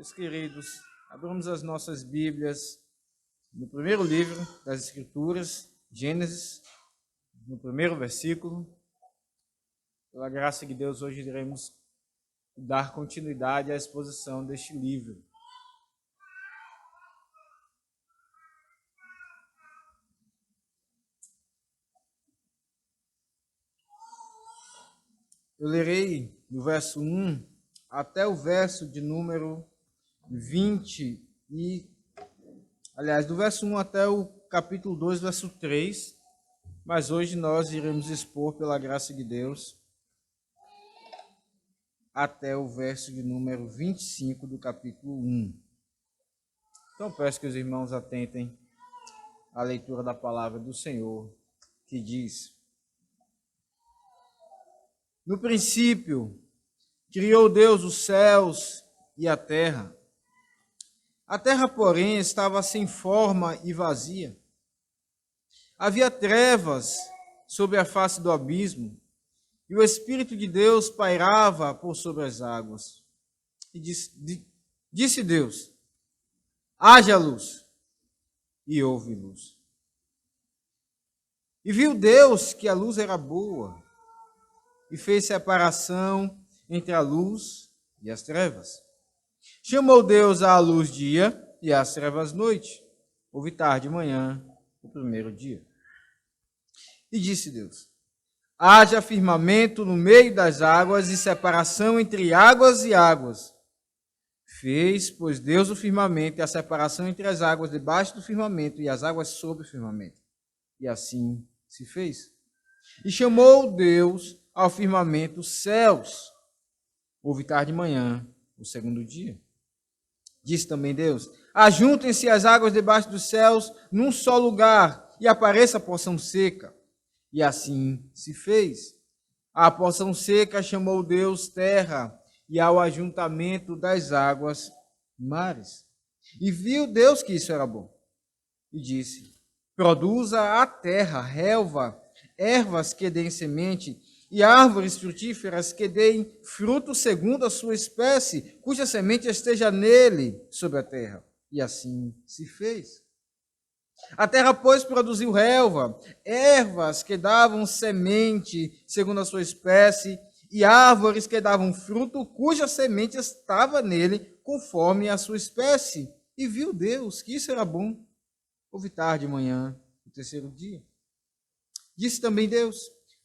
Meus queridos, abramos as nossas Bíblias no primeiro livro das Escrituras, Gênesis, no primeiro versículo. Pela graça de Deus, hoje iremos dar continuidade à exposição deste livro. Eu lerei do verso 1 até o verso de número 20 do verso 1 até o capítulo 2, verso 3, mas hoje nós iremos expor, pela graça de Deus, até o verso de número 25 do capítulo 1. Então peço que os irmãos atentem à leitura da palavra do Senhor, que diz: No princípio, criou Deus os céus e a terra. A terra, porém, estava sem forma e vazia. Havia trevas sobre a face do abismo, e o Espírito de Deus pairava por sobre as águas. E disse Deus: haja luz, e houve luz. E viu Deus que a luz era boa, e fez separação entre a luz e as trevas. Chamou Deus à luz dia e às trevas noite. Houve tarde e manhã, o primeiro dia. E disse Deus: haja firmamento no meio das águas e separação entre águas e águas. Fez, pois, Deus o firmamento e a separação entre as águas debaixo do firmamento e as águas sobre o firmamento. E assim se fez. E chamou Deus ao firmamento céus. Houve tarde e manhã, o segundo dia. Disse também Deus: ajuntem-se as águas debaixo dos céus num só lugar, e apareça a porção seca. E assim se fez. A porção seca chamou Deus terra, e ao ajuntamento das águas, mares. E viu Deus que isso era bom. E disse: produza a terra relva, ervas que deem semente, e árvores frutíferas que deem fruto segundo a sua espécie, cuja semente esteja nele, sobre a terra. E assim se fez. A terra, pois, produziu relva, ervas que davam semente segundo a sua espécie, e árvores que davam fruto, cuja semente estava nele, conforme a sua espécie. E viu Deus que isso era bom. Houve tarde e manhã, o terceiro dia. Disse também Deus: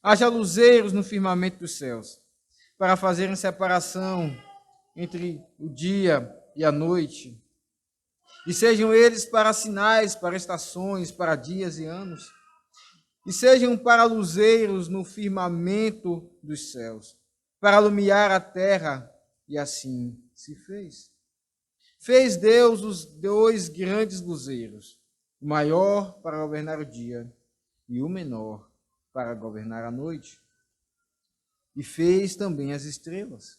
haja luzeiros no firmamento dos céus, para fazerem separação entre o dia e a noite, e sejam eles para sinais, para estações, para dias e anos, e sejam para luzeiros no firmamento dos céus, para alumiar a terra, e assim se fez. Fez Deus os dois grandes luzeiros, o maior para governar o dia, e o menor para governar a noite. E fez também as estrelas.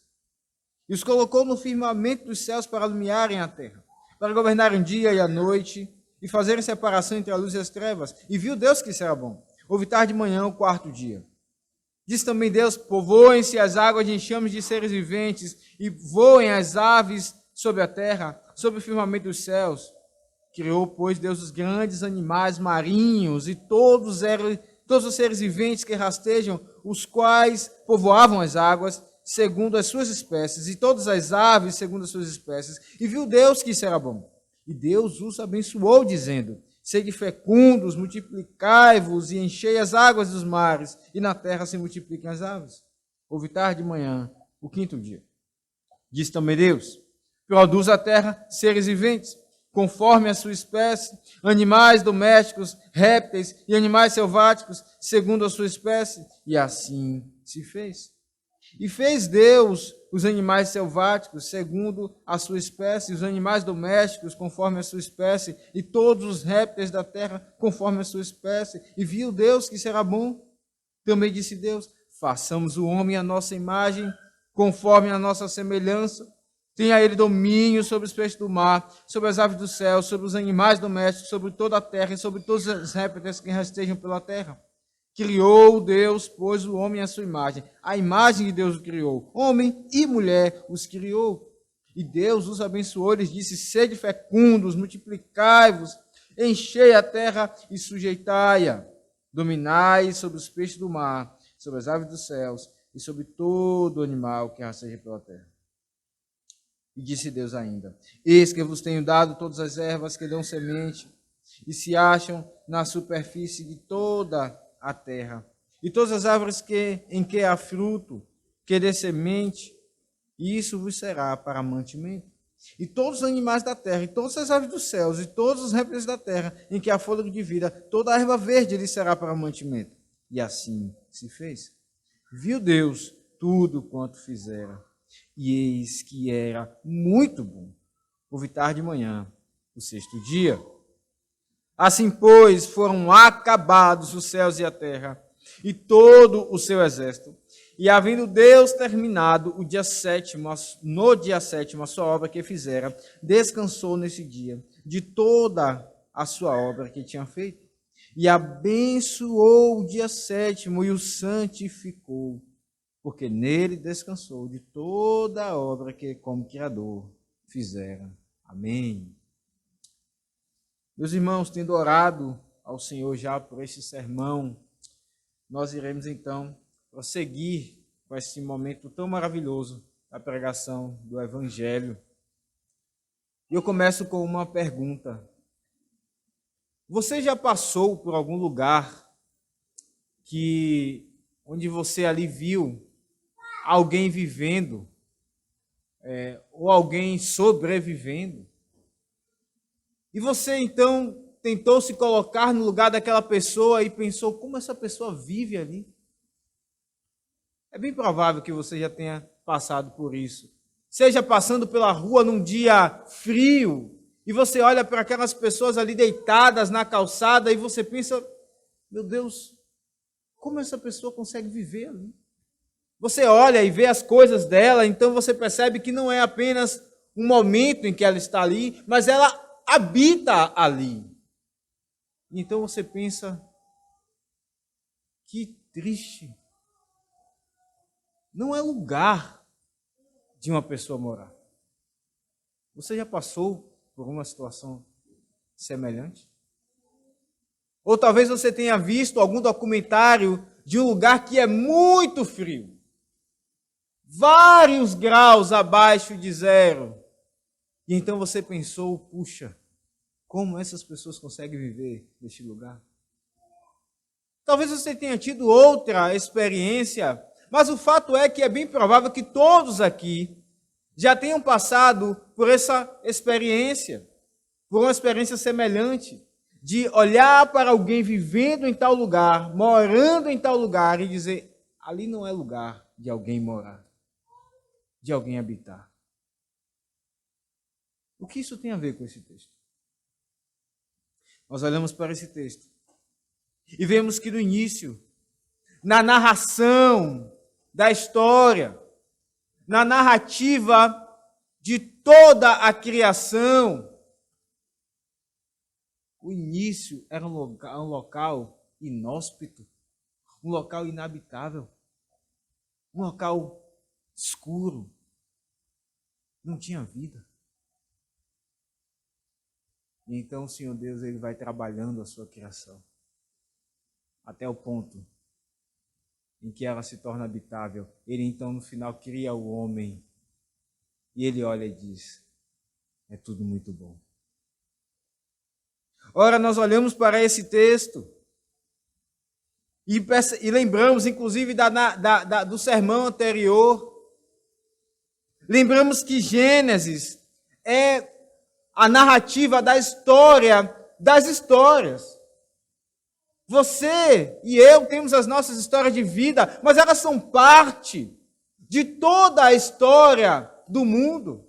E os colocou no firmamento dos céus para iluminarem a terra, para governarem o dia e a noite, e fazerem separação entre a luz e as trevas. E viu Deus que isso era bom. Houve tarde de manhã, o quarto dia. Disse também Deus: povoem-se as águas de enxames de seres viventes, e voem as aves sobre a terra, sobre o firmamento dos céus. Criou, pois, Deus os grandes animais marinhos e todos os seres viventes que rastejam, os quais povoavam as águas, segundo as suas espécies, e todas as aves, segundo as suas espécies. E viu Deus que isso era bom. E Deus os abençoou, dizendo: sede fecundos, multiplicai-vos e enchei as águas dos mares, e na terra se multipliquem as aves. Houve tarde e manhã, o quinto dia. Disse também Deus: produz a terra seres viventes, conforme a sua espécie, animais domésticos, répteis e animais selváticos, segundo a sua espécie. E assim se fez. E fez Deus os animais selváticos, segundo a sua espécie, os animais domésticos, conforme a sua espécie, e todos os répteis da terra, conforme a sua espécie. E viu Deus que isso era bom. Também disse Deus: façamos o homem à nossa imagem, conforme a nossa semelhança. Tenha ele domínio sobre os peixes do mar, sobre as aves do céu, sobre os animais domésticos, sobre toda a terra e sobre todos os répteis que rastejam pela terra. Criou Deus, pois, o homem à sua imagem. A imagem de Deus o criou. Homem e mulher os criou. E Deus os abençoou, lhes disse: sede fecundos, multiplicai-vos, enchei a terra e sujeitai-a. Dominai sobre os peixes do mar, sobre as aves dos céus e sobre todo animal que rasteja pela terra. E disse Deus ainda: eis que eu vos tenho dado todas as ervas que dão semente e se acham na superfície de toda a terra, e todas as árvores em que há fruto, que dê semente, e isso vos será para mantimento. E todos os animais da terra, e todas as aves dos céus, e todos os répteis da terra, em que há fôlego de vida, toda a erva verde lhe será para mantimento. E assim se fez. Viu Deus tudo quanto fizera, e eis que era muito bom. Houve tarde e manhã, o sexto dia. Assim, pois, foram acabados os céus e a terra, e todo o seu exército. E havendo Deus terminado no dia sétimo a sua obra que fizera, descansou nesse dia de toda a sua obra que tinha feito. E abençoou o dia sétimo e o santificou, porque nele descansou de toda a obra que como Criador fizera. Amém. Meus irmãos, tendo orado ao Senhor já por este sermão, nós iremos então prosseguir com esse momento tão maravilhoso da pregação do Evangelho. E eu começo com uma pergunta. Você já passou por algum lugar onde você ali viu alguém vivendo, ou alguém sobrevivendo? E você então tentou se colocar no lugar daquela pessoa e pensou como essa pessoa vive ali? É bem provável que você já tenha passado por isso. Seja passando pela rua num dia frio, e você olha para aquelas pessoas ali deitadas na calçada e você pensa, meu Deus, como essa pessoa consegue viver ali? Você olha e vê as coisas dela, então você percebe que não é apenas um momento em que ela está ali, mas ela habita ali. Então você pensa, que triste. Não é lugar de uma pessoa morar. Você já passou por uma situação semelhante? Ou talvez você tenha visto algum documentário de um lugar que é muito frio, vários graus abaixo de zero. E então você pensou, puxa, como essas pessoas conseguem viver neste lugar? Talvez você tenha tido outra experiência, mas o fato é que é bem provável que todos aqui já tenham passado por essa experiência, por uma experiência semelhante, de olhar para alguém vivendo em tal lugar, morando em tal lugar e dizer, ali não é lugar de alguém morar, de alguém habitar. O que isso tem a ver com esse texto? Nós olhamos para esse texto e vemos que no início, na narração da história, na narrativa de toda a criação, o início era um local inóspito, um local inabitável, um local escuro, não tinha vida. E então o Senhor Deus ele vai trabalhando a sua criação até o ponto em que ela se torna habitável. Ele então no final cria o homem e ele olha e diz, é tudo muito bom. Ora, nós olhamos para esse texto e lembramos inclusive do sermão anterior, lembramos que Gênesis é a narrativa da história das histórias. Você e eu temos as nossas histórias de vida, mas elas são parte de toda a história do mundo.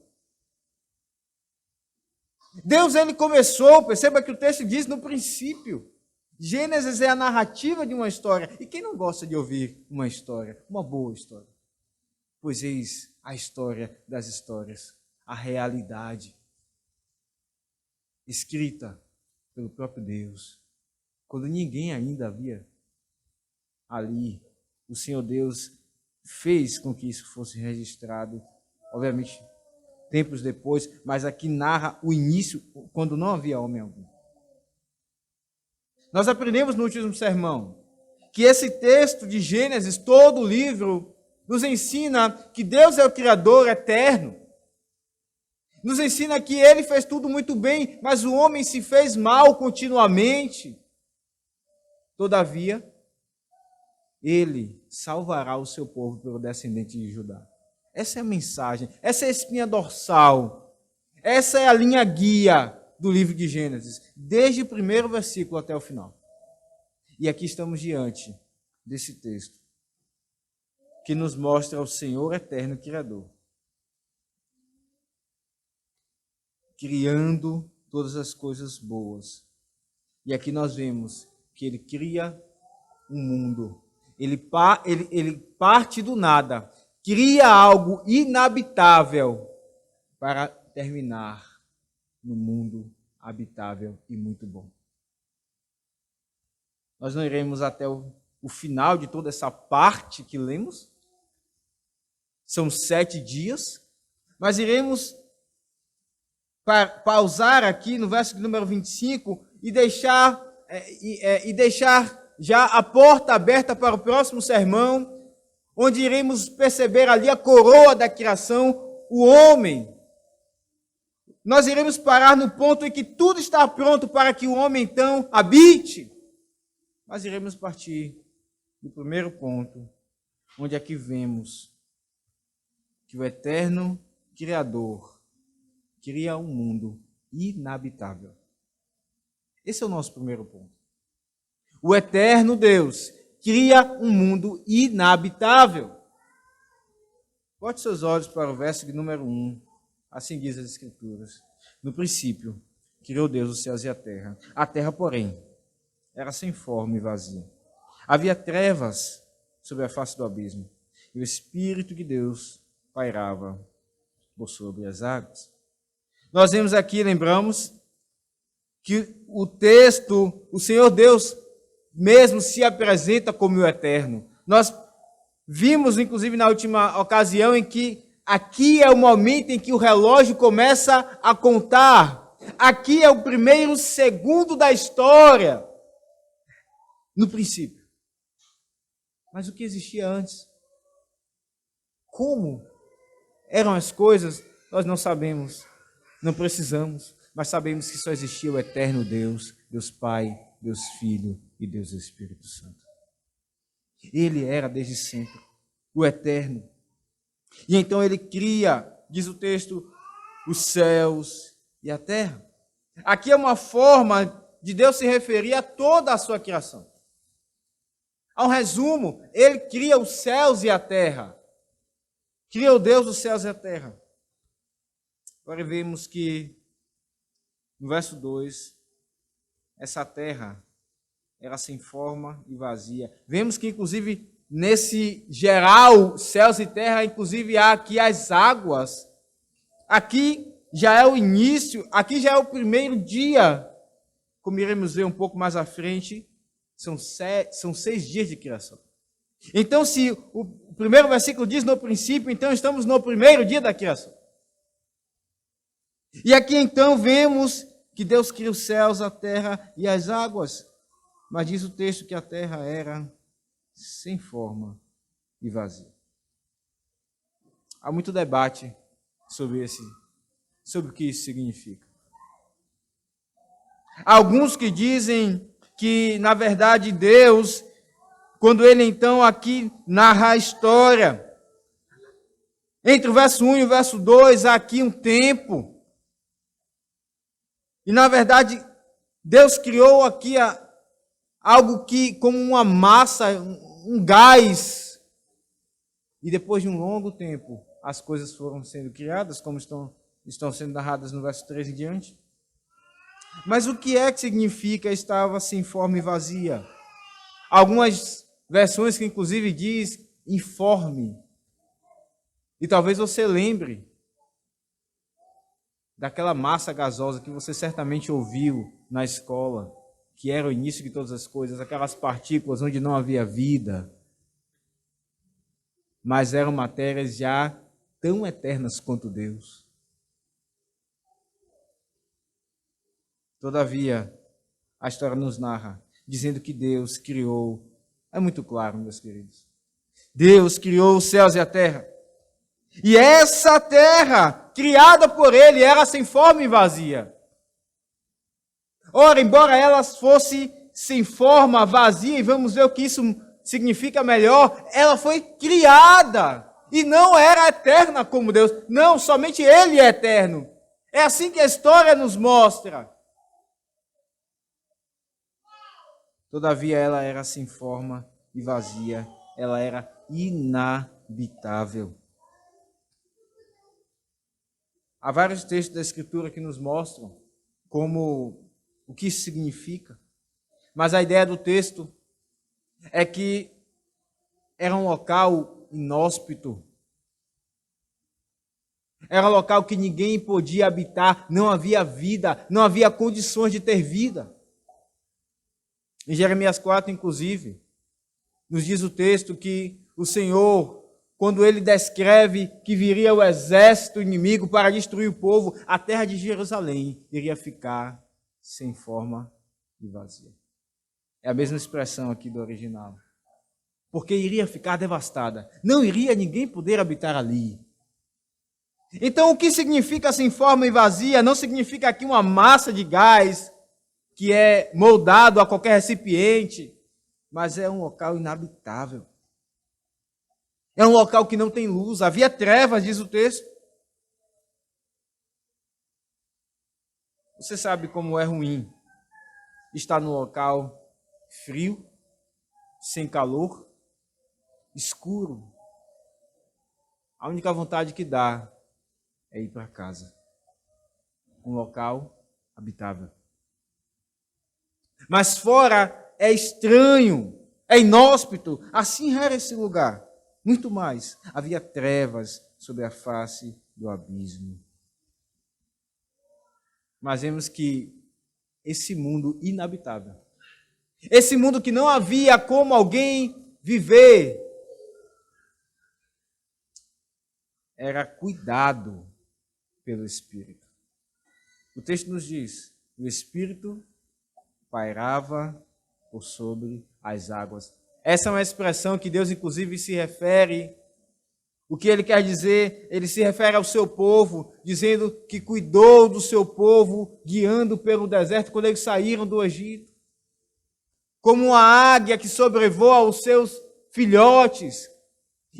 Deus, ele começou, perceba que o texto diz no princípio. Gênesis é a narrativa de uma história. E quem não gosta de ouvir uma história, uma boa história? Pois eis a história das histórias, a realidade escrita pelo próprio Deus. Quando ninguém ainda havia ali, o Senhor Deus fez com que isso fosse registrado, obviamente, tempos depois, mas aqui narra o início, quando não havia homem algum. Nós aprendemos no último sermão que esse texto de Gênesis, todo o livro, nos ensina que Deus é o Criador eterno. Nos ensina que Ele fez tudo muito bem, mas o homem se fez mal continuamente. Todavia, Ele salvará o seu povo pelo descendente de Judá. Essa é a mensagem, essa é a espinha dorsal, essa é a linha guia do livro de Gênesis, desde o primeiro versículo até o final. E aqui estamos diante desse texto, que nos mostra o Senhor eterno Criador, criando todas as coisas boas. E aqui nós vemos que Ele cria um mundo, ele parte do nada, cria algo inabitável para terminar no mundo habitável e muito bom. Nós não iremos até o final de toda essa parte que lemos. São 7 dias. Mas iremos pausar aqui no verso número 25 e deixar já a porta aberta para o próximo sermão, onde iremos perceber ali a coroa da criação, o homem. Nós iremos parar no ponto em que tudo está pronto para que o homem, então, habite. Mas iremos partir do primeiro ponto, onde aqui vemos que o eterno Criador cria um mundo inabitável. Esse é o nosso primeiro ponto. O eterno Deus cria um mundo inabitável. Bote seus olhos para o verso de número 1. Assim diz as Escrituras. No princípio, criou Deus os céus e a terra. A terra, porém, era sem forma e vazia. Havia trevas sobre a face do abismo, e o Espírito de Deus pairava por sobre as águas. Nós vemos aqui, lembramos, que o texto, o Senhor Deus mesmo se apresenta como o eterno. Nós vimos, inclusive, na última ocasião, em que aqui é o momento em que o relógio começa a contar. Aqui é o primeiro segundo da história. No princípio. Mas o que existia antes? Como eram as coisas? Nós não sabemos. Não precisamos. Mas sabemos que só existia o eterno Deus, Deus Pai, Deus Filho e Deus Espírito Santo. Ele era desde sempre o eterno. E então ele cria, diz o texto, os céus e a terra. Aqui é uma forma de Deus se referir a toda a sua criação. Há um resumo, ele cria os céus e a terra. Cria o Deus dos céus e a terra. Agora vemos que, no verso 2, essa terra era sem forma e vazia. Vemos que, inclusive, nesse geral, céus e terra, inclusive há aqui as águas. Aqui já é o início, aqui já é o primeiro dia, como iremos ver um pouco mais à frente, são 6 dias de criação. Então, se o primeiro versículo diz no princípio, então estamos no primeiro dia da criação. E aqui então vemos que Deus cria os céus, a terra e as águas. Mas diz o texto que a terra era sem forma e vazia. Há muito debate sobre o que isso significa. Há alguns que dizem que, na verdade, Deus, quando ele então aqui narra a história, entre o verso 1 e o verso 2, há aqui um tempo. E, na verdade, Deus criou aqui algo que, como uma massa, um gás. E depois de um longo tempo, as coisas foram sendo criadas, como estão sendo narradas no verso 3 em diante. Mas o que é que significa estava sem forma e vazia? Algumas versões que inclusive diz informe. E talvez você lembre daquela massa gasosa que você certamente ouviu na escola, que era o início de todas as coisas, aquelas partículas onde não havia vida, mas eram matérias já tão eternas quanto Deus. Todavia, a história nos narra, dizendo que Deus criou, é muito claro, meus queridos, Deus criou os céus e a terra. E essa terra, criada por Ele, era sem forma e vazia. Ora, embora ela fosse sem forma, vazia, e vamos ver o que isso significa melhor, ela foi criada e não era eterna como Deus. Não, somente Ele é eterno. É assim que a história nos mostra. Todavia ela era sem forma e vazia, ela era inabitável. Há vários textos da Escritura que nos mostram o que isso significa. Mas a ideia do texto é que era um local inóspito. Era um local que ninguém podia habitar, não havia vida, não havia condições de ter vida. Em Jeremias 4, inclusive, nos diz o texto que o Senhor, quando ele descreve que viria o exército inimigo para destruir o povo, a terra de Jerusalém iria ficar sem forma e vazia. É a mesma expressão aqui do original. Porque iria ficar devastada. Não iria ninguém poder habitar ali. Então, o que significa sem forma e vazia? Não significa aqui uma massa de gás que é moldado a qualquer recipiente, mas é um local inabitável. É um local que não tem luz. Havia trevas, diz o texto. Você sabe como é ruim estar num local frio, sem calor, escuro. A única vontade que dá é ir para casa. Um local habitável. Mas fora é estranho, é inóspito. Assim era esse lugar. Muito mais. Havia trevas sobre a face do abismo. Mas vemos que esse mundo inabitável, esse mundo que não havia como alguém viver, era cuidado pelo Espírito. O texto nos diz, o Espírito pairava por sobre as águas. Essa é uma expressão que Deus, inclusive, se refere. O que ele quer dizer? Ele se refere ao seu povo, dizendo que cuidou do seu povo, guiando pelo deserto quando eles saíram do Egito. Como uma águia que sobrevoa os seus filhotes,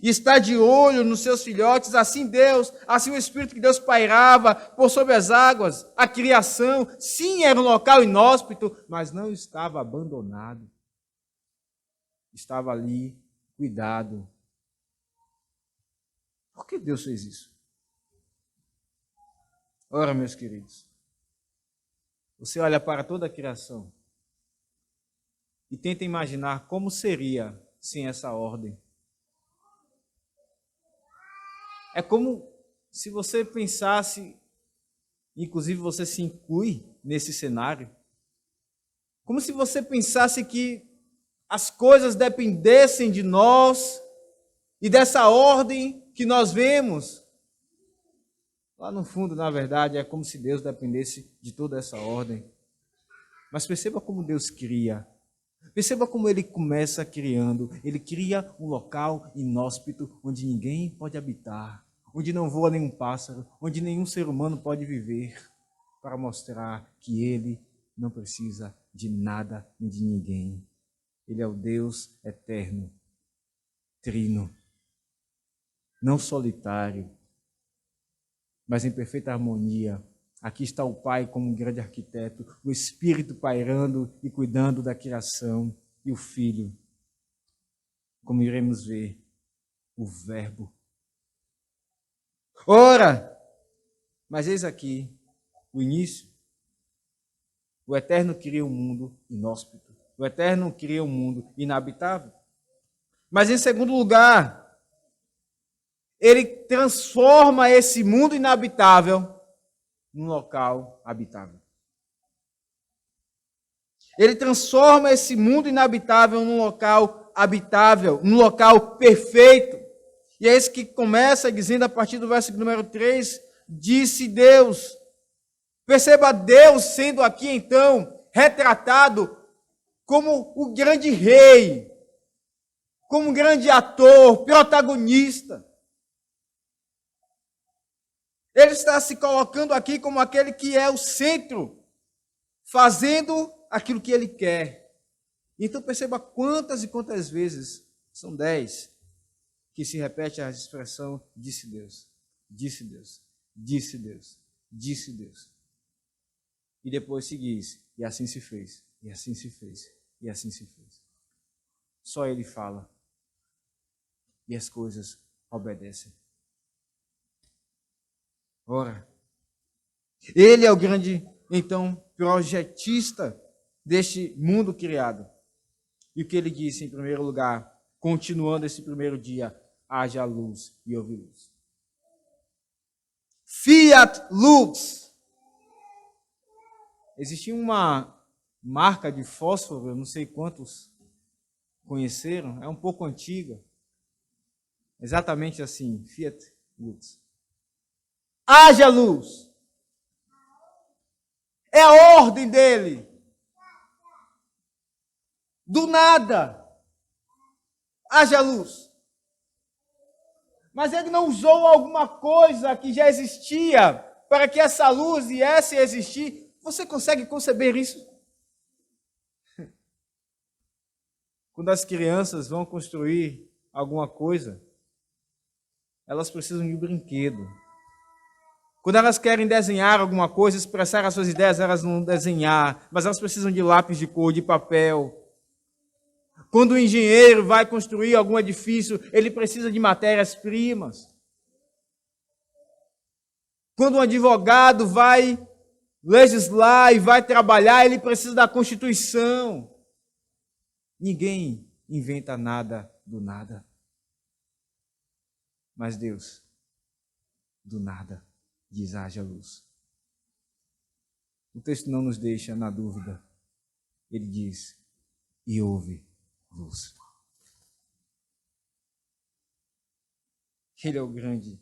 e está de olho nos seus filhotes, assim Deus, assim o Espírito que Deus pairava por sobre as águas, a criação, sim, era um local inóspito, mas não estava abandonado. Estava ali, cuidado. Por que Deus fez isso? Ora, meus queridos, você olha para toda a criação e tenta imaginar como seria sem essa ordem. É como se você pensasse, inclusive você se inclui nesse cenário, como se você pensasse que as coisas dependessem de nós e dessa ordem que nós vemos. Lá no fundo, na verdade, é como se Deus dependesse de toda essa ordem. Mas perceba como Deus cria. Perceba como Ele começa criando. Ele cria um local inóspito onde ninguém pode habitar, onde não voa nenhum pássaro, onde nenhum ser humano pode viver, para mostrar que Ele não precisa de nada nem de ninguém. Ele é o Deus eterno, trino, não solitário, mas em perfeita harmonia. Aqui está o Pai como um grande arquiteto, o Espírito pairando e cuidando da criação, e o Filho, como iremos ver, o Verbo. Ora, mas eis aqui o início. O Eterno cria um mundo inóspito. O Eterno cria um mundo inabitável. Mas em segundo lugar, Ele transforma esse mundo inabitável num local habitável. Ele transforma esse mundo inabitável num local habitável, num local perfeito. E é isso que começa dizendo a partir do verso número 3, disse Deus. Perceba Deus sendo aqui, então, retratado como o grande rei, como um grande ator, protagonista. Ele está se colocando aqui como aquele que é o centro, fazendo aquilo que ele quer. Então perceba quantas e quantas vezes, são 10, que se repete a expressão disse Deus, disse Deus, disse Deus, disse Deus. E depois seguisse, e assim se fez, e assim se fez, e assim se fez. Só ele fala, e as coisas obedecem. Ora, ele é o grande, então, projetista deste mundo criado. E o que ele disse em primeiro lugar, continuando esse primeiro dia, haja luz e houve luz. Fiat lux. Existia uma marca de fósforo, eu não sei quantos conheceram, é um pouco antiga. Exatamente assim, Fiat lux. Haja luz. É a ordem dele. Do nada. Haja luz. Mas ele não usou alguma coisa que já existia para que essa luz viesse a existir. Você consegue conceber isso? Quando as crianças vão construir alguma coisa, elas precisam de um brinquedo. Quando elas querem desenhar alguma coisa, expressar as suas ideias, elas não desenhar, mas elas precisam de lápis de cor, de papel. Quando o engenheiro vai construir algum edifício, ele precisa de matérias-primas. Quando um advogado vai legislar e vai trabalhar, ele precisa da Constituição. Ninguém inventa nada do nada. Mas Deus, do nada, diz haja luz. O texto não nos deixa na dúvida. Ele diz, e houve luz. Ele é o grande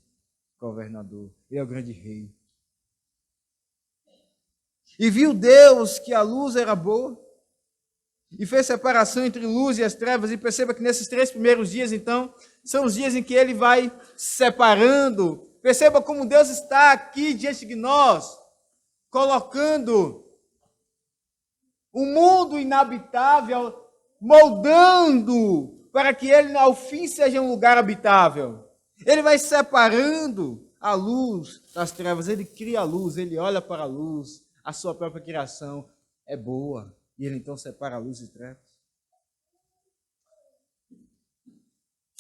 governador, ele é o grande rei. E viu Deus que a luz era boa, e fez separação entre luz e as trevas, e perceba que nesses 3 primeiros dias, então, são os dias em que ele vai separando. Perceba como Deus está aqui diante de nós, colocando um mundo inabitável, moldando para que ele, ao fim, seja um lugar habitável. Ele vai separando a luz das trevas, ele cria a luz, ele olha para a luz, a sua própria criação é boa, e ele então separa a luz e trevas.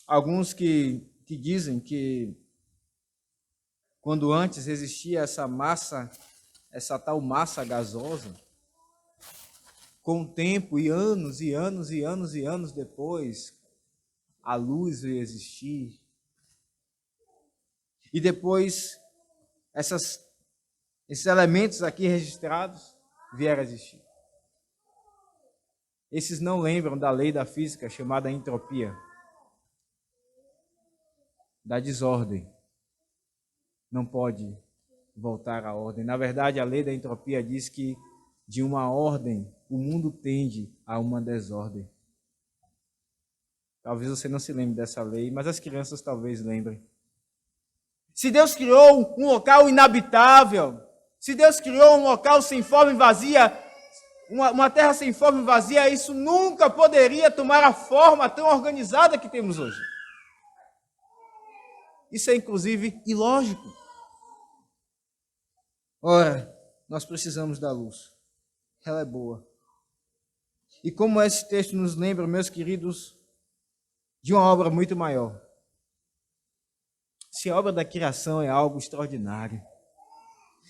Alguns que dizem que quando antes existia essa massa, essa tal massa gasosa, com o tempo e anos e anos e anos e anos depois, a luz veio existir. E depois, esses elementos aqui registrados vieram a existir. Esses não lembram da lei da física chamada entropia, da desordem. Não pode voltar à ordem. Na verdade, a lei da entropia diz que de uma ordem o mundo tende a uma desordem. Talvez você não se lembre dessa lei, mas as crianças talvez lembrem. Se Deus criou um local inabitável, se Deus criou um local sem forma e vazia, uma terra sem forma e vazia, isso nunca poderia tomar a forma tão organizada que temos hoje. Isso é, inclusive, ilógico. Ora, nós precisamos da luz. Ela é boa. E como esse texto nos lembra, meus queridos, de uma obra muito maior. Se a obra da criação é algo extraordinário,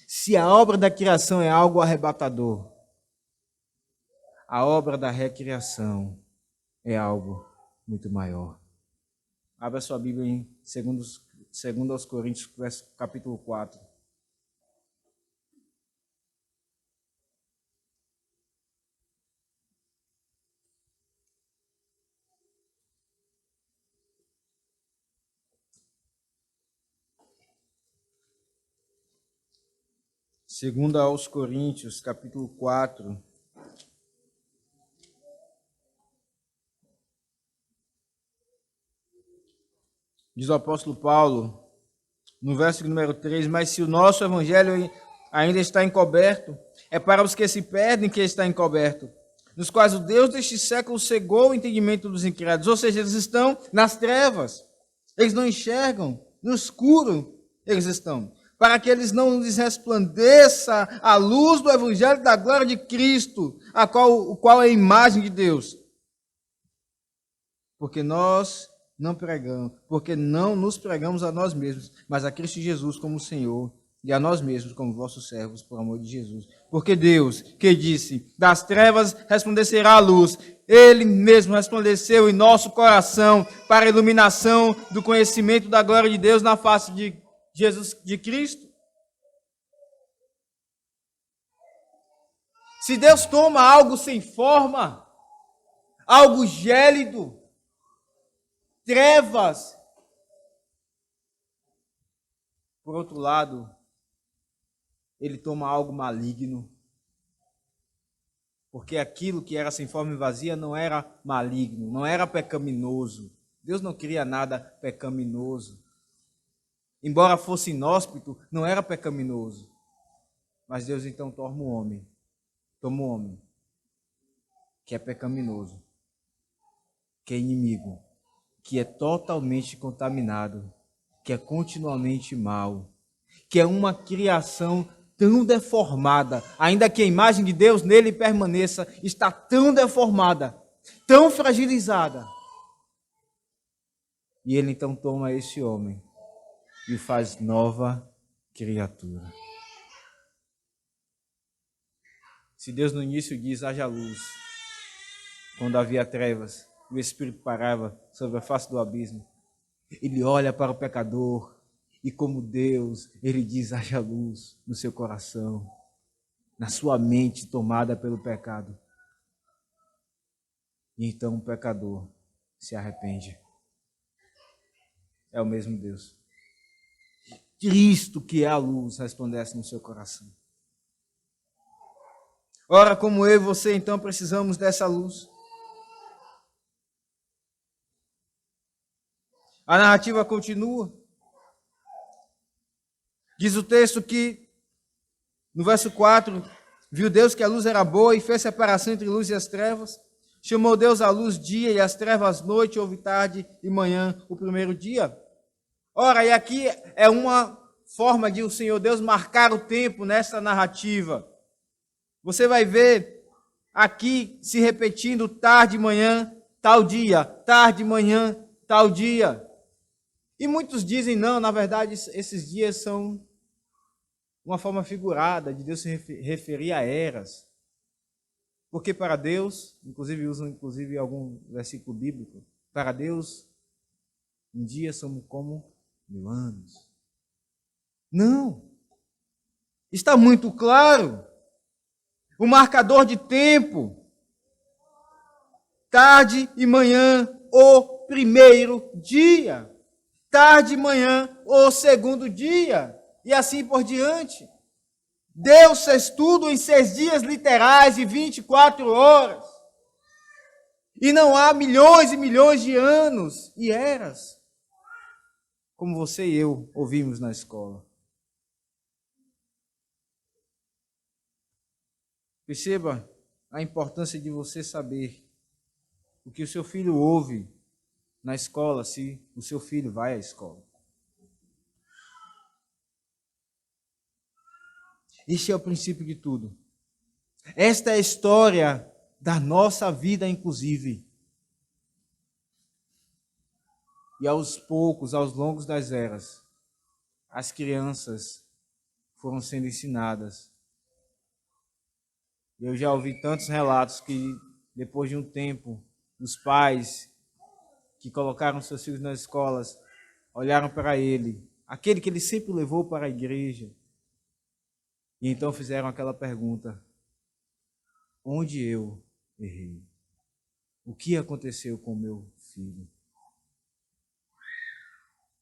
se a obra da criação é algo arrebatador, a obra da recriação é algo muito maior. Abra sua Bíblia em 2 aos Coríntios, capítulo 4. Segunda aos Coríntios, capítulo 4. Diz o apóstolo Paulo, no verso número 3, mas se o nosso evangelho ainda está encoberto, é para os que se perdem que está encoberto, nos quais o Deus deste século cegou o entendimento dos incrédulos, ou seja, eles estão nas trevas, eles não enxergam, no escuro eles estão, para que eles não lhes resplandeça a luz do evangelho da glória de Cristo, o qual é a imagem de Deus. Porque nós não pregamos, porque não nos pregamos a nós mesmos, mas a Cristo Jesus como Senhor, e a nós mesmos como vossos servos, por amor de Jesus. Porque Deus, que disse, das trevas resplandecerá a luz, Ele mesmo resplandeceu em nosso coração para a iluminação do conhecimento da glória de Deus na face de Jesus, de Cristo. Se Deus toma algo sem forma, algo gélido, trevas, por outro lado, ele toma algo maligno, porque aquilo que era sem forma e vazia não era maligno, não era pecaminoso. Deus não cria nada pecaminoso. Embora fosse inóspito, não era pecaminoso. Mas Deus então toma um homem, que é pecaminoso, que é inimigo, que é totalmente contaminado, que é continuamente mau, que é uma criação tão deformada, ainda que a imagem de Deus nele permaneça, está tão deformada, tão fragilizada. E ele então toma esse homem e o faz nova criatura. Se Deus no início diz, haja luz, quando havia trevas, o Espírito parava sobre a face do abismo, ele olha para o pecador e como Deus, ele diz, haja luz no seu coração, na sua mente tomada pelo pecado. E então o pecador se arrepende. É o mesmo Deus. Cristo, que é a luz, resplandece no seu coração. Ora, como eu e você, então, precisamos dessa luz. A narrativa continua. Diz o texto que, no verso 4, viu Deus que a luz era boa e fez separação entre luz e as trevas. Chamou Deus a luz dia e as trevas noite, houve tarde e manhã, o primeiro dia. Ora, e aqui é uma forma de o Senhor Deus marcar o tempo nessa narrativa. Você vai ver aqui se repetindo tarde, manhã, tal dia, tarde, manhã, tal dia. E muitos dizem, não, na verdade, esses dias são uma forma figurada de Deus se referir a eras. Porque para Deus, usam algum versículo bíblico, para Deus, um dia somos como 1000 anos. Não. Está muito claro. O marcador de tempo, tarde e manhã, o primeiro dia. Tarde e manhã, o segundo dia. E assim por diante. Deus fez tudo em 6 dias literais e 24 horas. E não há milhões e milhões de anos e eras, como você e eu ouvimos na escola. Perceba a importância de você saber o que o seu filho ouve na escola, se o seu filho vai à escola. Este é o princípio de tudo. Esta é a história da nossa vida, inclusive. E aos poucos, aos longos das eras, as crianças foram sendo ensinadas. Eu já ouvi tantos relatos que, depois de um tempo, os pais que colocaram seus filhos nas escolas olharam para ele, aquele que ele sempre levou para a igreja, e então fizeram aquela pergunta: onde eu errei? O que aconteceu com meu filho?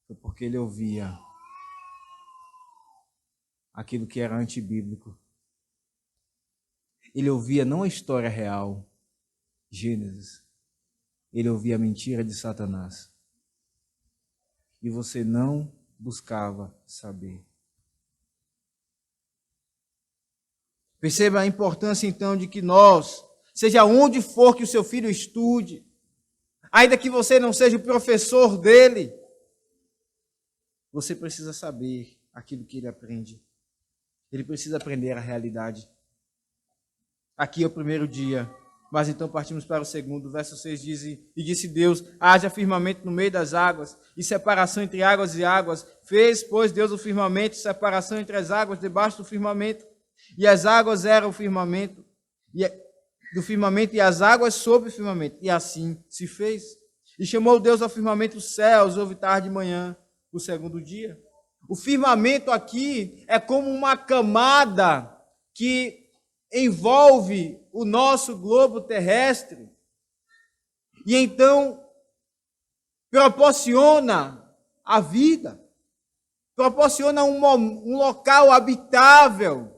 Foi porque ele ouvia aquilo que era antibíblico. Ele ouvia não a história real, Gênesis. Ele ouvia a mentira de Satanás. E você não buscava saber. Perceba a importância, então, de que nós, seja onde for que o seu filho estude, ainda que você não seja o professor dele, você precisa saber aquilo que ele aprende. Ele precisa aprender a realidade. Aqui é o primeiro dia, mas então partimos para o segundo. Verso 6 diz, e disse Deus, haja firmamento no meio das águas, e separação entre águas e águas. Fez, pois, Deus o firmamento, separação entre as águas debaixo do firmamento. E as águas eram o firmamento, do firmamento, e as águas sobre o firmamento. E assim se fez. E chamou Deus ao firmamento os céus, houve tarde e manhã, o segundo dia. O firmamento aqui é como uma camada que envolve o nosso globo terrestre. E então proporciona a vida, proporciona um local habitável.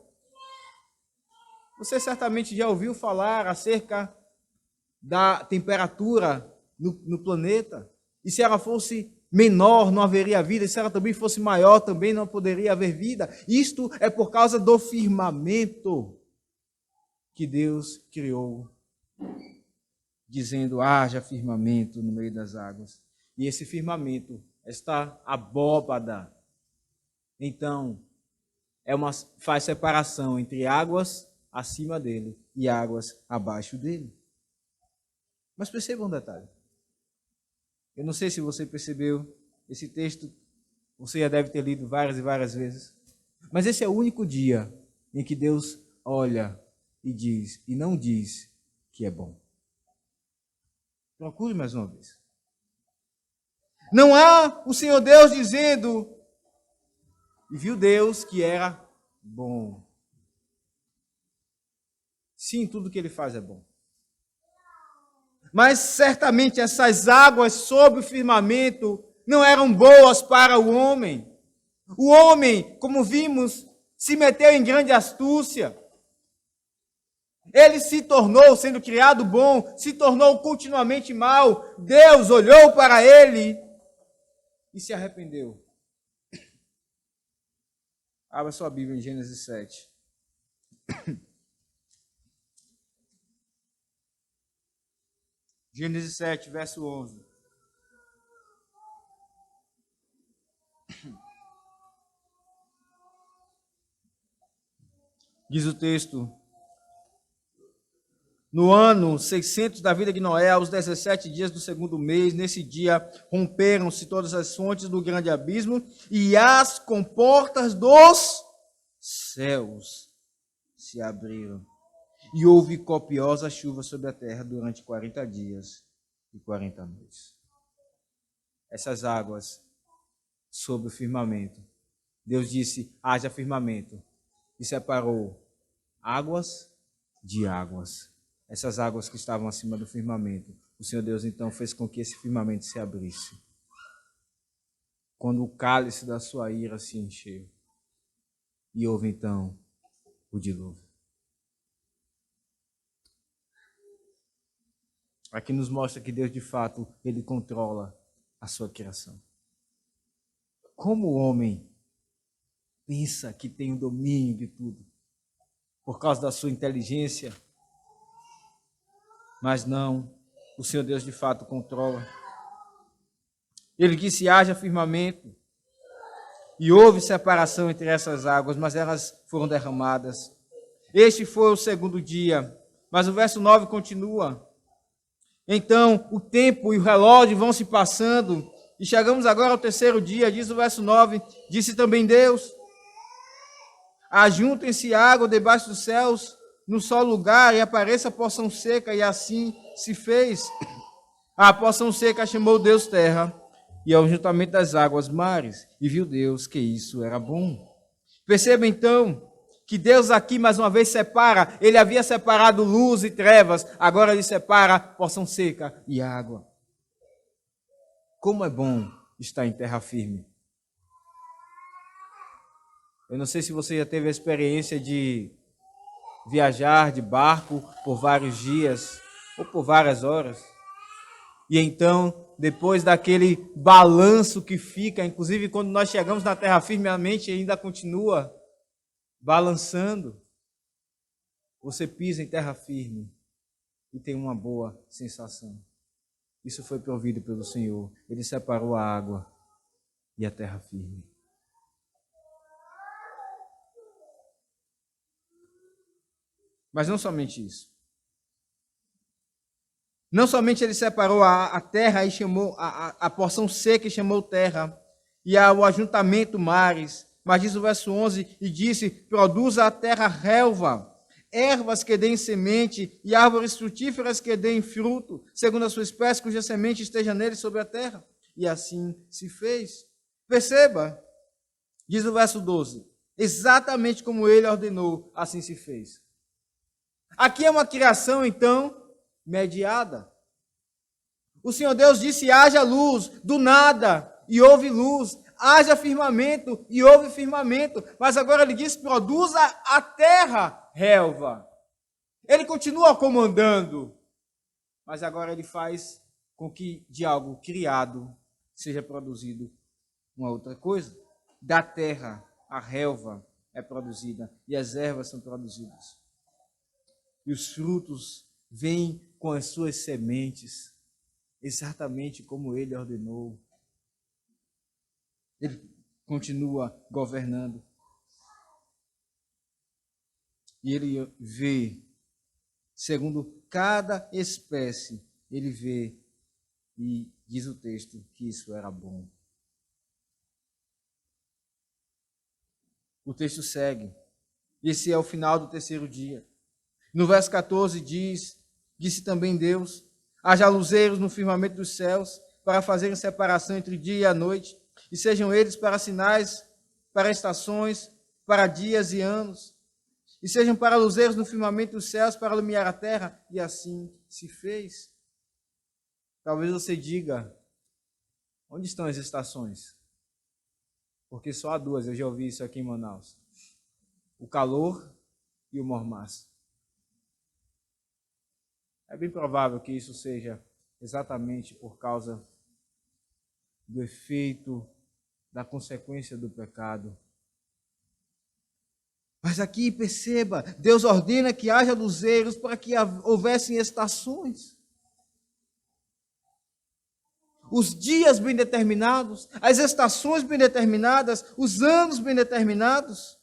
Você certamente já ouviu falar acerca da temperatura no planeta. E se ela fosse menor, não haveria vida. E se ela também fosse maior, também não poderia haver vida. Isto é por causa do firmamento que Deus criou, dizendo, haja firmamento no meio das águas. E esse firmamento, esta abóbada, então, faz separação entre águas acima dele e águas abaixo dele. Mas perceba um detalhe. Eu não sei se você percebeu, esse texto você já deve ter lido várias e várias vezes, mas esse é o único dia em que Deus olha e diz, e não diz que é bom. Procure mais uma vez. Não há o Senhor Deus dizendo, e viu Deus que era bom. Sim, tudo que ele faz é bom. Mas certamente essas águas sob o firmamento não eram boas para o homem. O homem, como vimos, se meteu em grande astúcia. Ele se tornou, sendo criado bom, se tornou continuamente mal. Deus olhou para ele e se arrependeu. Abra sua Bíblia em Gênesis 7. Gênesis 7, verso 11. Diz o texto, no ano 600 da vida de Noé, aos 17 dias do segundo mês, nesse dia romperam-se todas as fontes do grande abismo e as comportas dos céus se abriram. E houve copiosa chuva sobre a terra durante 40 dias e 40 noites. Essas águas sobre o firmamento. Deus disse, haja firmamento. E separou águas de águas. Essas águas que estavam acima do firmamento. O Senhor Deus então fez com que esse firmamento se abrisse. Quando o cálice da sua ira se encheu. E houve então o dilúvio. Aqui nos mostra que Deus, de fato, ele controla a sua criação. Como o homem pensa que tem o domínio de tudo, por causa da sua inteligência, mas não, o Senhor Deus, de fato, controla. Ele disse, haja firmamento, e houve separação entre essas águas, mas elas foram derramadas. Este foi o segundo dia, mas o verso 9 continua. Então, o tempo e o relógio vão se passando, e chegamos agora ao terceiro dia, diz o verso 9, disse também Deus, ajuntem-se água debaixo dos céus, no só lugar, e apareça a porção seca, e assim se fez. A porção seca chamou Deus terra, e ao juntamento das águas mares, e viu Deus que isso era bom. Perceba então, que Deus aqui mais uma vez separa, ele havia separado luz e trevas, agora ele separa porção seca e água. Como é bom estar em terra firme. Eu não sei se você já teve a experiência de viajar de barco por vários dias ou por várias horas. E então, depois daquele balanço que fica, inclusive quando nós chegamos na terra firme, a mente ainda continua balançando. Você pisa em terra firme e tem uma boa sensação. Isso foi provido pelo Senhor. Ele separou a água e a terra firme. Mas não somente isso. Não somente ele separou a terra e chamou a porção seca e chamou terra, e o ajuntamento mares, mas diz o verso 11, e disse, produza a terra relva, ervas que deem semente, e árvores frutíferas que deem fruto, segundo a sua espécie, cuja semente esteja nele sobre a terra. E assim se fez. Perceba, diz o verso 12, exatamente como ele ordenou, assim se fez. Aqui é uma criação, então, mediada. O Senhor Deus disse, haja luz, do nada, e houve luz. Haja firmamento, e houve firmamento. Mas agora ele diz, produza a terra relva. Ele continua comandando, mas agora ele faz com que de algo criado seja produzido uma outra coisa. Da terra, a relva é produzida, e as ervas são produzidas. E os frutos vêm com as suas sementes, exatamente como ele ordenou. Ele continua governando. E ele vê, segundo cada espécie, ele vê, e diz o texto que isso era bom. O texto segue. Esse é o final do terceiro dia. No verso 14 disse também Deus, haja luzeiros no firmamento dos céus, para fazerem separação entre dia e a noite, e sejam eles para sinais, para estações, para dias e anos, e sejam para luzeiros no firmamento dos céus, para iluminar a terra, e assim se fez. Talvez você diga, onde estão as estações? Porque só há duas, eu já ouvi isso aqui em Manaus. O calor e o mormaço. É bem provável que isso seja exatamente por causa do efeito, da consequência do pecado. Mas aqui perceba, Deus ordena que haja luzeiros para que houvessem estações. Os dias bem determinados, as estações bem determinadas, os anos bem determinados.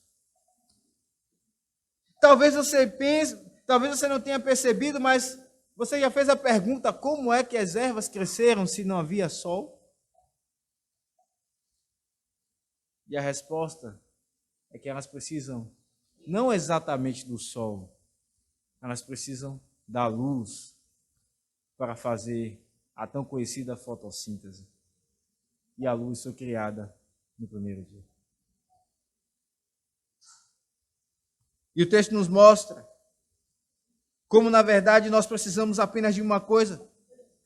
Talvez você pense, talvez você não tenha percebido, mas você já fez a pergunta, como é que as ervas cresceram se não havia sol? E a resposta é que elas precisam não exatamente do sol, elas precisam da luz para fazer a tão conhecida fotossíntese. E a luz foi criada no primeiro dia. E o texto nos mostra como, na verdade, nós precisamos apenas de uma coisa.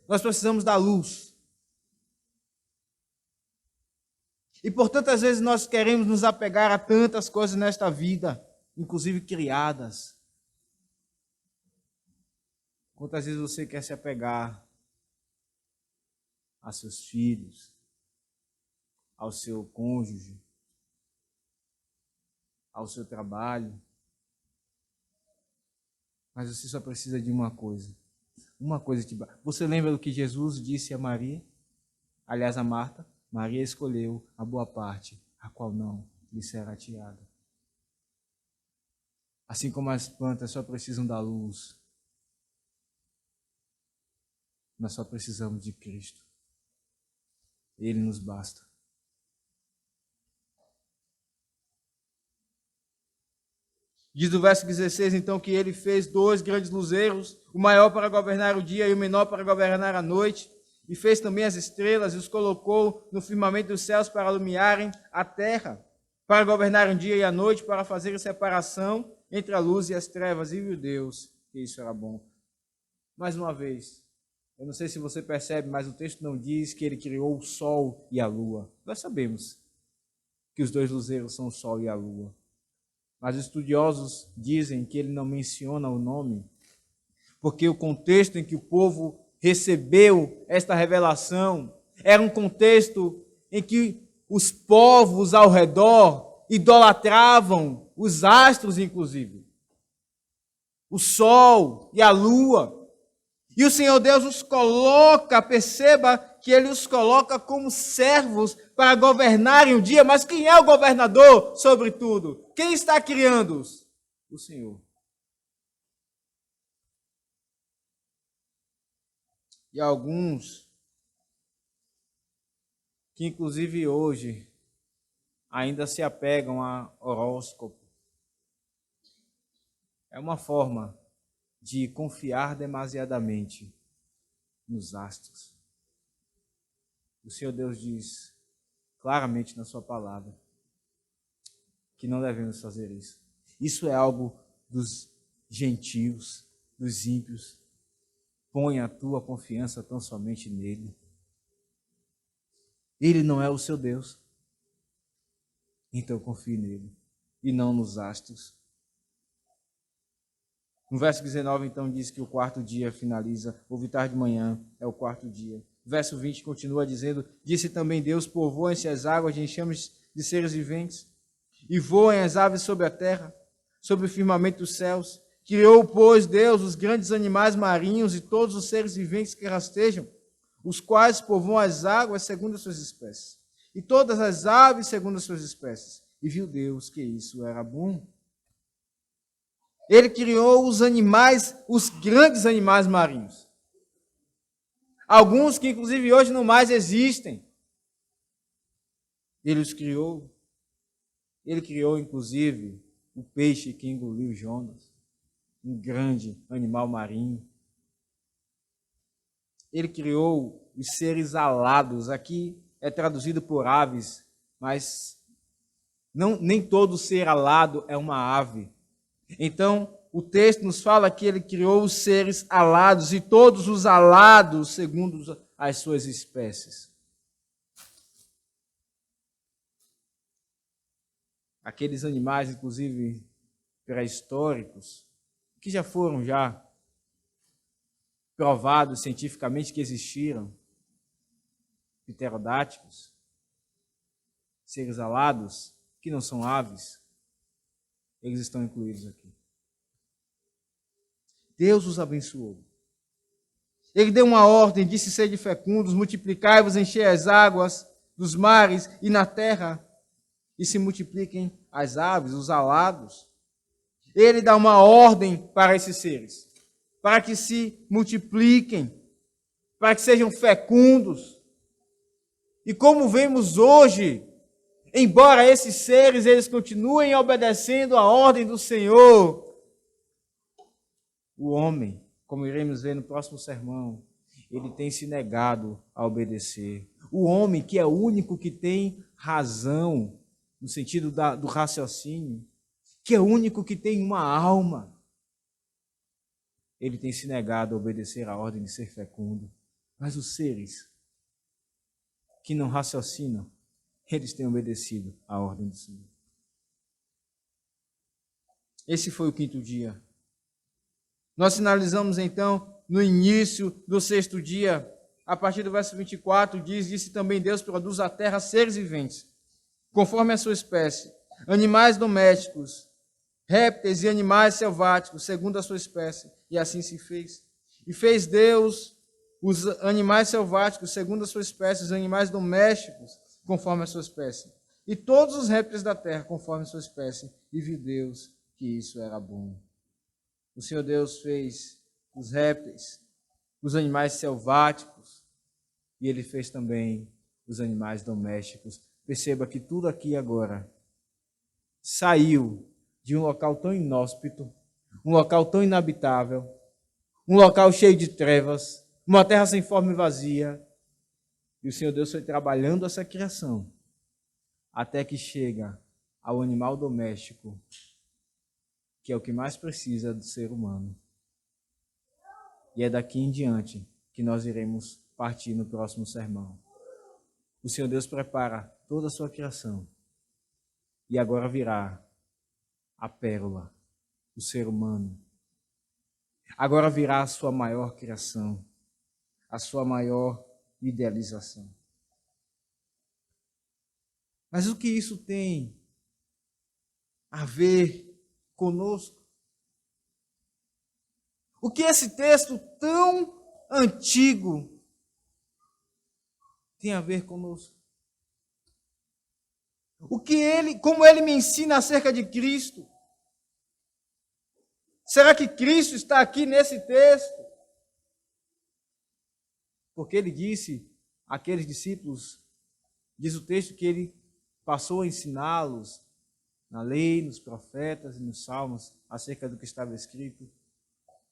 Nós precisamos da luz. E por tantas vezes nós queremos nos apegar a tantas coisas nesta vida, inclusive criadas. Quantas vezes você quer se apegar a seus filhos, ao seu cônjuge, ao seu trabalho? Mas você só precisa de uma coisa. Uma coisa te basta. Você lembra do que Jesus disse a Maria? Aliás, a Marta? Maria escolheu a boa parte, a qual não lhe será tirada. Assim como as plantas só precisam da luz, nós só precisamos de Cristo. Ele nos basta. Diz no verso 16, então, que ele fez 2 grandes luzeiros, o maior para governar o dia e o menor para governar a noite, e fez também as estrelas e os colocou no firmamento dos céus para iluminarem a terra, para governarem o dia e a noite, para fazerem separação entre a luz e as trevas, e viu Deus que isso era bom. Mais uma vez, eu não sei se você percebe, mas o texto não diz que ele criou o sol e a lua. Nós sabemos. que os dois luzeiros são o sol e a lua. Mas os estudiosos dizem que ele não menciona o nome, porque o contexto em que o povo recebeu esta revelação era um contexto em que os povos ao redor idolatravam os astros, inclusive, o sol e a lua. E o Senhor Deus os coloca, perceba que ele os coloca como servos para governarem o dia, mas quem é o governador sobre tudo? Quem está criando-os? O Senhor. E alguns que inclusive hoje ainda se apegam a horóscopo. É uma forma de confiar demasiadamente nos astros. O Senhor Deus diz claramente na sua palavra que não devemos fazer isso. Isso é algo dos gentios, dos ímpios. Põe a tua confiança tão somente nele. Ele não é o seu Deus. Então confie nele e não nos astros. No verso 19, então, diz que o quarto dia finaliza, o vitar de manhã é o quarto dia. O verso 20 continua dizendo, disse também Deus, povoem-se as águas de enxames de seres viventes, e voem as aves sobre a terra, sobre o firmamento dos céus. Criou, pois, Deus os grandes animais marinhos e todos os seres viventes que rastejam, os quais povoam as águas segundo as suas espécies, e todas as aves segundo as suas espécies. E viu Deus que isso era bom. Ele criou os animais, os grandes animais marinhos. Alguns que, inclusive, hoje não mais existem. Ele os criou. Ele criou, inclusive, o peixe que engoliu Jonas, um grande animal marinho. Ele criou os seres alados. Aqui é traduzido por aves, mas nem todo ser alado é uma ave. Então, o texto nos fala que ele criou os seres alados, e todos os alados segundo as suas espécies. Aqueles animais, inclusive, pré-históricos, que já foram provados cientificamente que existiram, pterodáticos, seres alados, que não são aves, eles estão incluídos aqui. Deus os abençoou. Ele deu uma ordem, disse: sede fecundos, multiplicai-vos, enchei as águas dos mares e na terra, e se multipliquem as aves, os alados. Ele dá uma ordem para esses seres, para que se multipliquem, para que sejam fecundos. E como vemos hoje, embora esses seres eles continuem obedecendo a ordem do Senhor, o homem, como iremos ver no próximo sermão, ele tem se negado a obedecer. O homem, que é o único que tem razão, no sentido do raciocínio, que é o único que tem uma alma, ele tem se negado a obedecer a ordem de ser fecundo. Mas os seres que não raciocinam, eles têm obedecido à ordem do Senhor. Esse foi o quinto dia. Nós finalizamos então no início do sexto dia, a partir do verso 24, disse também Deus produz a terra seres viventes, conforme a sua espécie, animais domésticos, répteis e animais selváticos, segundo a sua espécie, e assim se fez. E fez Deus os animais selváticos, segundo a sua espécie, os animais domésticos, conforme a sua espécie, e todos os répteis da terra, conforme a sua espécie, e viu Deus que isso era bom. O Senhor Deus fez os répteis, os animais selváticos, e ele fez também os animais domésticos. Perceba que tudo aqui agora saiu de um local tão inóspito, um local tão inabitável, um local cheio de trevas, uma terra sem forma e vazia. E o Senhor Deus foi trabalhando essa criação até que chega ao animal doméstico, que é o que mais precisa do ser humano. E é daqui em diante que nós iremos partir no próximo sermão. O Senhor Deus prepara toda a sua criação E agora virá a pérola, o ser humano. Agora virá a sua maior criação, a sua maior idealização. Mas o que isso tem a ver conosco? O que esse texto tão antigo tem a ver conosco? Como ele me ensina acerca de Cristo? Será que Cristo está aqui nesse texto? Porque ele disse àqueles discípulos, diz o texto que ele passou a ensiná-los na lei, nos profetas e nos salmos, acerca do que estava escrito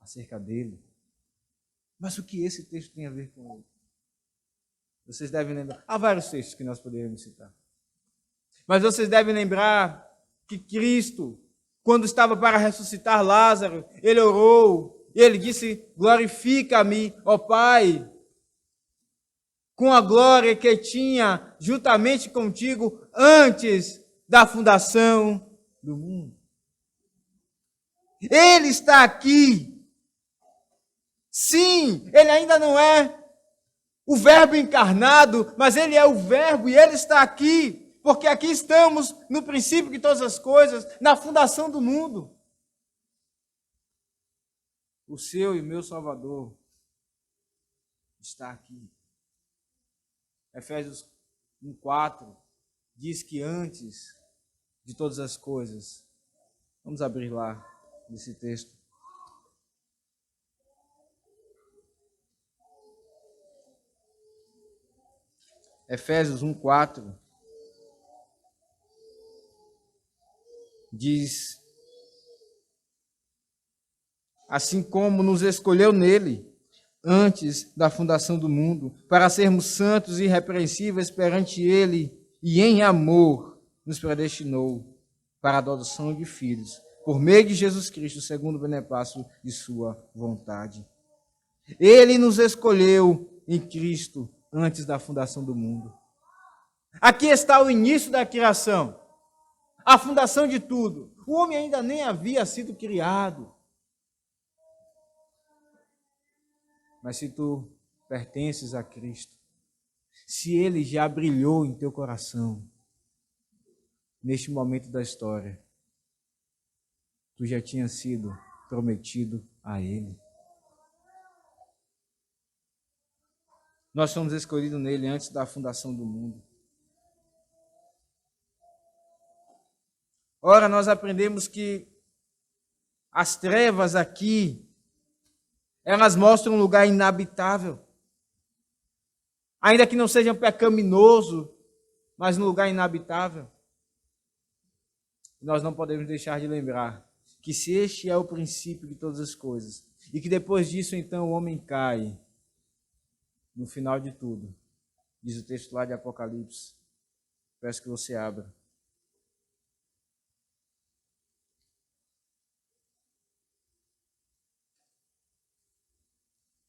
acerca dele. Mas o que esse texto tem a ver com ele? Vocês devem lembrar. Há vários textos que nós poderíamos citar. Mas vocês devem lembrar que Cristo, quando estava para ressuscitar Lázaro, ele orou e ele disse: glorifica-me, ó Pai, com a glória que tinha juntamente contigo antes da fundação do mundo. Ele está aqui. Sim, ele ainda não é o Verbo encarnado, mas ele é o Verbo e ele está aqui. Porque aqui estamos no princípio de todas as coisas, na fundação do mundo. O seu e meu Salvador está aqui. Efésios 1:4 diz que antes de todas as coisas, vamos abrir lá nesse texto. Efésios 1:4 diz: assim como nos escolheu nele, antes da fundação do mundo, para sermos santos e irrepreensíveis perante ele, e em amor nos predestinou para a adoção de filhos, por meio de Jesus Cristo, segundo o beneplácito de sua vontade. Ele nos escolheu em Cristo antes da fundação do mundo. Aqui está o início da criação, a fundação de tudo. O homem ainda nem havia sido criado. Mas se tu pertences a Cristo, se Ele já brilhou em teu coração, neste momento da história, tu já tinha sido prometido a Ele. Nós fomos escolhidos nele antes da fundação do mundo. Ora, nós aprendemos que as trevas aqui, elas mostram um lugar inabitável. Ainda que não seja pecaminoso, mas um lugar inabitável. Nós não podemos deixar de lembrar que se este é o princípio de todas as coisas, e que depois disso então o homem cai, no final de tudo, diz o texto lá de Apocalipse, peço que você abra.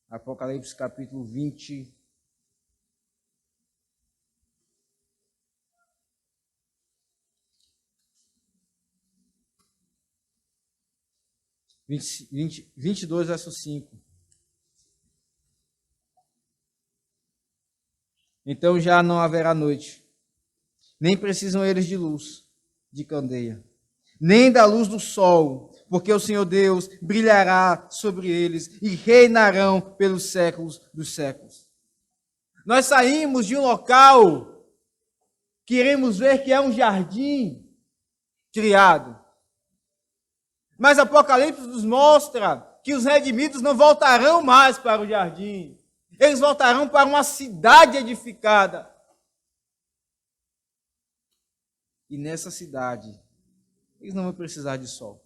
Apocalipse capítulo 20. Vinte, 22, verso 5. Então já não haverá noite, nem precisam eles de luz, de candeia, nem da luz do sol, porque o Senhor Deus brilhará sobre eles e reinarão pelos séculos dos séculos. Nós saímos de um local que iremos ver que é um jardim criado. Mas Apocalipse nos mostra que os redimidos não voltarão mais para o jardim. Eles voltarão para uma cidade edificada. E nessa cidade, eles não vão precisar de sol.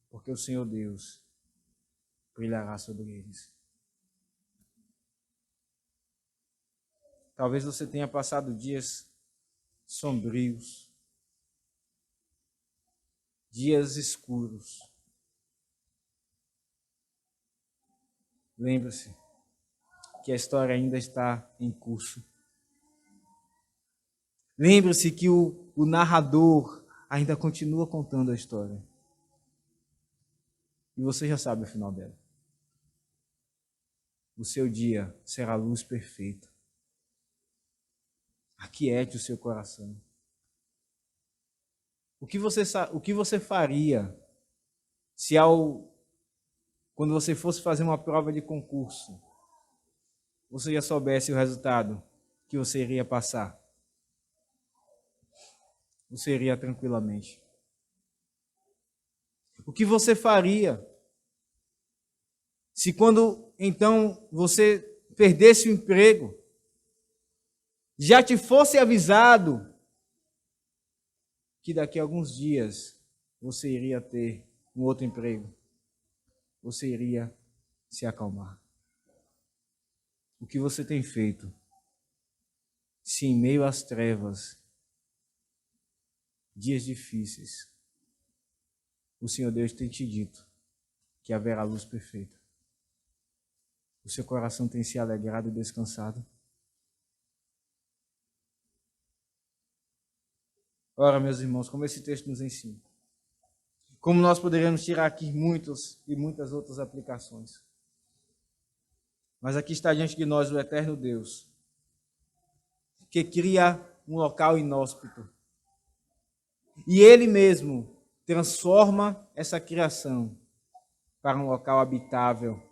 Porque o Senhor Deus brilhará sobre eles. Talvez você tenha passado dias sombrios, dias escuros. Lembre-se que a história ainda está em curso. Lembre-se que o narrador ainda continua contando a história. E você já sabe o final dela. O seu dia será a luz perfeita. Aquiete o seu coração. O que você faria se quando você fosse fazer uma prova de concurso, você já soubesse o resultado que você iria passar? Você iria tranquilamente. O que você faria se quando então você perdesse o emprego, já te fosse avisado que daqui a alguns dias você iria ter um outro emprego? Você iria se acalmar. O que você tem feito se em meio às trevas, dias difíceis, o Senhor Deus tem te dito que haverá luz perfeita? O seu coração tem se alegrado e descansado? Ora, meus irmãos, como esse texto nos ensina, como nós poderíamos tirar aqui muitas e muitas outras aplicações. Mas aqui está diante de nós o eterno Deus, que cria um local inóspito. E Ele mesmo transforma essa criação para um local habitável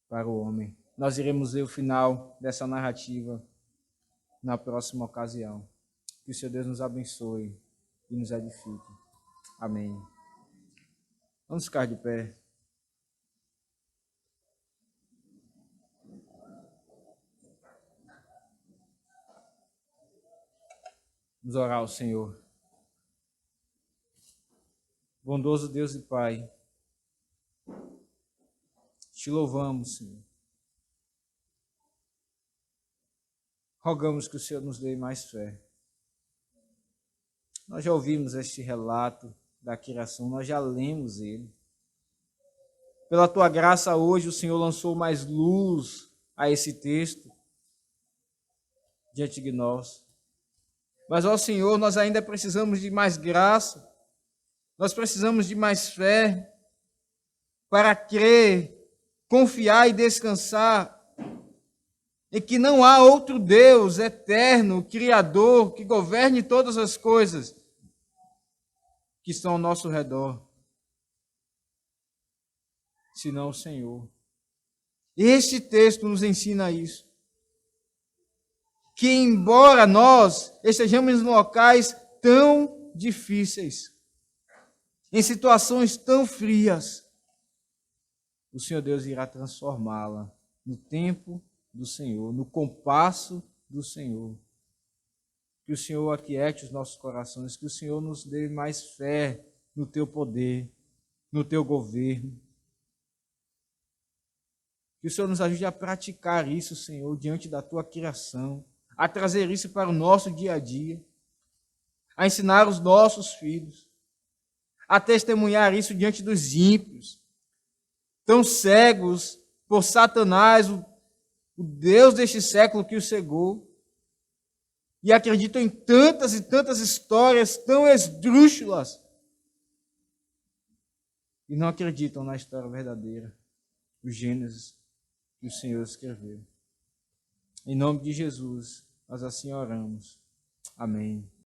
para o homem. Nós iremos ver o final dessa narrativa na próxima ocasião. Que o Senhor Deus nos abençoe e nos edifique. Amém. Vamos ficar de pé. Vamos orar ao Senhor. Bondoso Deus e Pai, te louvamos, Senhor. Rogamos que o Senhor nos dê mais fé. Nós já ouvimos este relato da criação, nós já lemos ele. Pela tua graça, hoje o Senhor lançou mais luz a esse texto diante de nós. Mas, ó Senhor, nós ainda precisamos de mais graça, nós precisamos de mais fé para crer, confiar e descansar em que não há outro Deus eterno, Criador, que governe todas as coisas que estão ao nosso redor, senão o Senhor. Este texto nos ensina isso. Que embora nós estejamos em locais tão difíceis, em situações tão frias, o Senhor Deus irá transformá-la no tempo do Senhor, no compasso do Senhor. Que o Senhor aquiete os nossos corações, que o Senhor nos dê mais fé no teu poder, no teu governo. Que o Senhor nos ajude a praticar isso, Senhor, diante da tua criação, a trazer isso para o nosso dia a dia, a ensinar os nossos filhos, a testemunhar isso diante dos ímpios, tão cegos por Satanás, o Deus deste século que o cegou, e acreditam em tantas e tantas histórias tão esdrúxulas, e não acreditam na história verdadeira, o Gênesis que o Senhor escreveu. Em nome de Jesus, nós assim oramos. Amém.